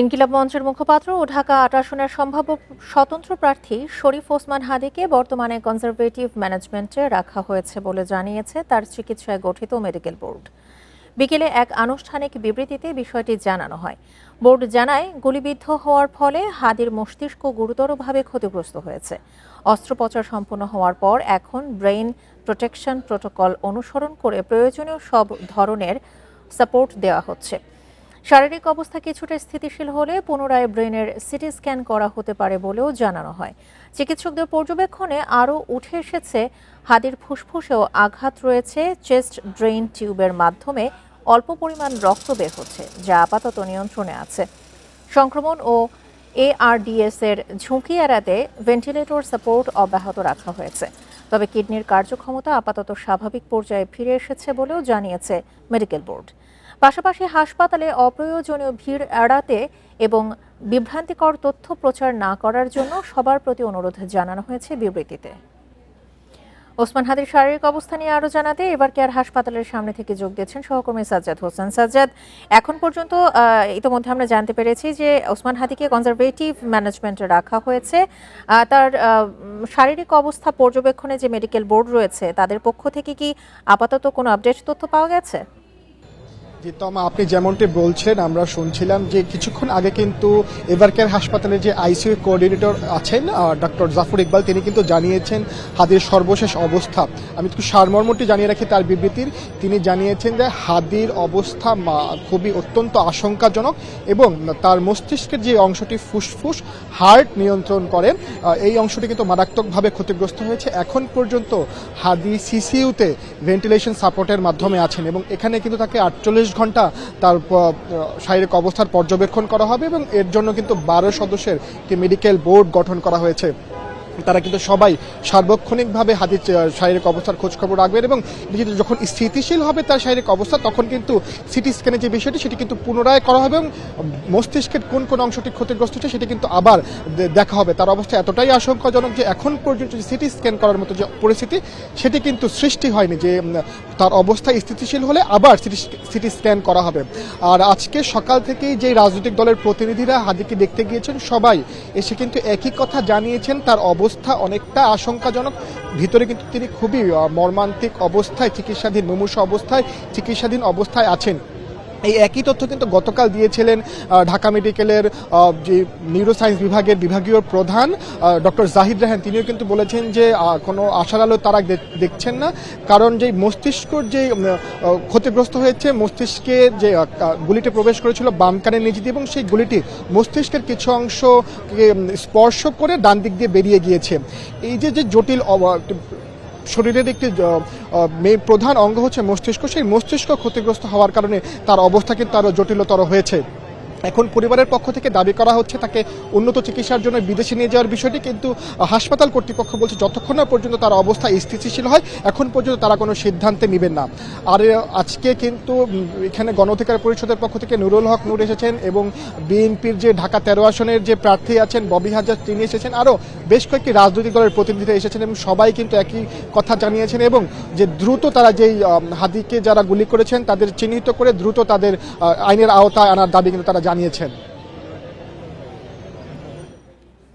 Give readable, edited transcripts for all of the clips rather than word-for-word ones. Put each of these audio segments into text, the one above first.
ইনকিলাব মঞ্চের মুখপাত্র ও ঢাকা ৮ আসনের সম্ভাব্য স্বতন্ত্র প্রার্থী শরীফ ওসমান হাদীকে বর্তমানে কনজারভেটিভ ম্যানেজমেন্টে রাখা হয়েছে বলে জানিয়েছে তার চিকিৎসায় গঠিত মেডিকেল বোর্ড। বিকেলে এক আনুষ্ঠানিক বিবৃতিতে বিষয়টি জানানো হয়। বোর্ড জানায়, গুলিবিদ্ধ হওয়ার ফলে হাদীর মস্তিষ্ক গুরুতরভাবে ক্ষতিগ্রস্ত হয়েছে। অস্ত্রোপচার সম্পন্ন হওয়ার পর এখন ব্রেইন প্রোটেকশন প্রোটোকল অনুসরণ করে প্রয়োজনীয় সব ধরনের সাপোর্ট দেওয়া হচ্ছে। শারীরিক অবস্থা কিছুটা স্থিতিশীল হলে পুনরায় ব্রেনের সিটি স্ক্যান করা হতে পারে বলেও জানানো হয়। চিকিৎসকদের পর্যবেক্ষণে আরও উঠে এসেছে, হাদীর ফুসফুসেও আঘাত রয়েছে। চেস্ট ড্রেইন টিউবের মাধ্যমে অল্প পরিমাণ রক্ত বের হচ্ছে, যা আপাতত নিয়ন্ত্রণে আছে। সংক্রমণ ও ARDS এর ঝুঁকি এড়াতে ভেন্টিলেটর সাপোর্ট অব্যাহত রাখা হয়েছে। তবে কিডনির কার্যক্ষমতা আপাতত স্বাভাবিক পর্যায়ে ফিরে এসেছে বলেও জানিয়েছে মেডিকেল বোর্ড। পাশাপাশি হাসপাতালে অপ্রয়োজনীয় ভিড় এড়াতে এবং বিভ্রান্তিকর তথ্য প্রচার না করার জন্য সবার প্রতি অনুরোধ জানানো হয়েছে বিবৃতিতে। ওসমান হাদীর শারীরিক অবস্থা নিয়ে আরও জানাতে এবার কেয়ার হাসপাতালের সামনে থেকে যোগ দিয়েছেন সহকর্মী সাজ্জাদ হোসেন। সাজ্জাদ, এখন পর্যন্ত ইতিমধ্যে আমরা জানতে পেরেছি যে ওসমান হাদীকে কনজারভেটিভ ম্যানেজমেন্টে রাখা হয়েছে। তার শারীরিক অবস্থা পর্যবেক্ষণে যে মেডিকেল বোর্ড রয়েছে তাদের পক্ষ থেকে কি আপাতত কোনো আপডেট তথ্য পাওয়া গেছে? জি তমা, আপনি যেমনটি বলছেন আমরা শুনছিলাম যে কিছুক্ষণ আগে কিন্তু এভারকেয়ার হাসপাতালে যে আইসিইউ কোঅর্ডিনেটর আছেন ডক্টর জাফর ইকবাল, তিনি কিন্তু জানিয়েছেন হাদীর সর্বশেষ অবস্থা। আমি একটু সারমর্মটি জানিয়ে রাখি তার বিবৃতির। তিনি জানিয়েছেন যে হাদীর অবস্থা খুবই অত্যন্ত আশঙ্কাজনক এবং তার মস্তিষ্কের যে অংশটি ফুসফুস হার্ট নিয়ন্ত্রণ করেন এই অংশটি কিন্তু মারাত্মকভাবে ক্ষতিগ্রস্ত হয়েছে। এখন পর্যন্ত হাদী সিসিইউতে ভেন্টিলেশন সাপোর্টের মাধ্যমে আছেন এবং এখানে কিন্তু তাকে 48 ঘন্টা তার শারীরিক অবস্থার পর্যবেক্ষণ করা হবে এবং এর জন্য কিন্তু 12 সদস্যের একটি মেডিকেল বোর্ড গঠন করা হয়েছে। তারা কিন্তু সবাই সার্বক্ষণিকভাবে হাদীর শারীরিক অবস্থার খোঁজখবর রাখবেন এবং যখন স্থিতিশীল হবে তার শারীরিক অবস্থা তখন কিন্তু সিটি স্ক্যানের যে বিষয়টি সেটি কিন্তু পুনরায় করা হবে এবং মস্তিষ্কের কোন কোন অংশটি ক্ষতিগ্রস্ত হচ্ছে সেটি কিন্তু আবার দেখা হবে। তার অবস্থা এতটাই আশঙ্কাজনক যে এখন পর্যন্ত সিটি স্ক্যান করার মতো যে পরিস্থিতি সেটি কিন্তু সৃষ্টি হয়নি, যে তার অবস্থা স্থিতিশীল হলে আবার সিটি স্ক্যান করা হবে। আর আজকে সকাল থেকেই যে রাজনৈতিক দলের প্রতিনিধিরা হাদীকে দেখতে গিয়েছেন সবাই এসে কিন্তু একই কথা জানিয়েছেন, তার অবস্থা অনেকটা আশঙ্কাজনক। ভিতরে কিন্তু তিনি খুবই মর্মান্তিক অবস্থায় চিকিৎসাধীন অবস্থায় আছেন। এই একই তথ্য কিন্তু গতকাল দিয়েছিলেন ঢাকা মেডিকেলের যে নিউরোসায়েন্স বিভাগের বিভাগীয় প্রধান ডক্টর জাহিদ রায়হান। তিনিও কিন্তু বলেছেন যে কোনো আশার আলো তারা দেখছেন না, কারণ যে মস্তিষ্কর যে ক্ষতিগ্রস্ত হয়েছে, মস্তিষ্কে যে গুলিটি প্রবেশ করেছিল বাম কানের নিচে দিয়ে এবং সেই গুলিটি মস্তিষ্কের কিছু অংশকে স্পর্শ করে ডান দিক দিয়ে বেরিয়ে গিয়েছে। এই যে জটিল শরীরের একটি প্রধান অঙ্গ হচ্ছে মস্তিষ্ক, সেই মস্তিষ্ক ক্ষতিগ্রস্ত হওয়ার কারণে তার অবস্থা কিন্তু আরও জটিলতর হয়েছে। এখন পরিবারের পক্ষ থেকে দাবি করা হচ্ছে তাকে উন্নত চিকিৎসার জন্য বিদেশে নিয়ে যাওয়ার বিষয়টি, কিন্তু হাসপাতাল কর্তৃপক্ষ বলছে যতক্ষণ না পর্যন্ত তার অবস্থা স্থিতিশীল হয় এখন পর্যন্ত তারা কোনো সিদ্ধান্তে নেবেন না। আর আজকে কিন্তু এখানে গণ অধিকার পরিষদের পক্ষ থেকে নুরুল হক নূর এসেছেন এবং বিএনপির যে ঢাকা 13 আসনের যে প্রার্থী আছেন ববি হাজার তিনি এসেছেন, আরও বেশ কয়েকটি রাজনৈতিক দলের প্রতিনিধিরা এসেছেন এবং সবাই কিন্তু একই কথা জানিয়েছেন এবং যে দ্রুত তারা যেই হাদীকে যারা গুলি করেছেন তাদের চিহ্নিত করে দ্রুত তাদের আইনের আওতায় আনার দাবি কিন্তু তারা জানিয়েছেন।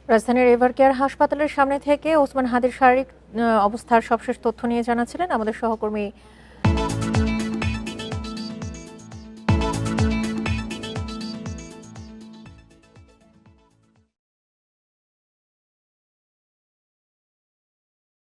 রাজধানীর এভারকেয়ার হাসপাতালের সামনে থেকে ওসমান হাদীর শারীরিক অবস্থার সবশেষ তথ্য নিয়ে জানাচ্ছিলেন আমাদের সহকর্মী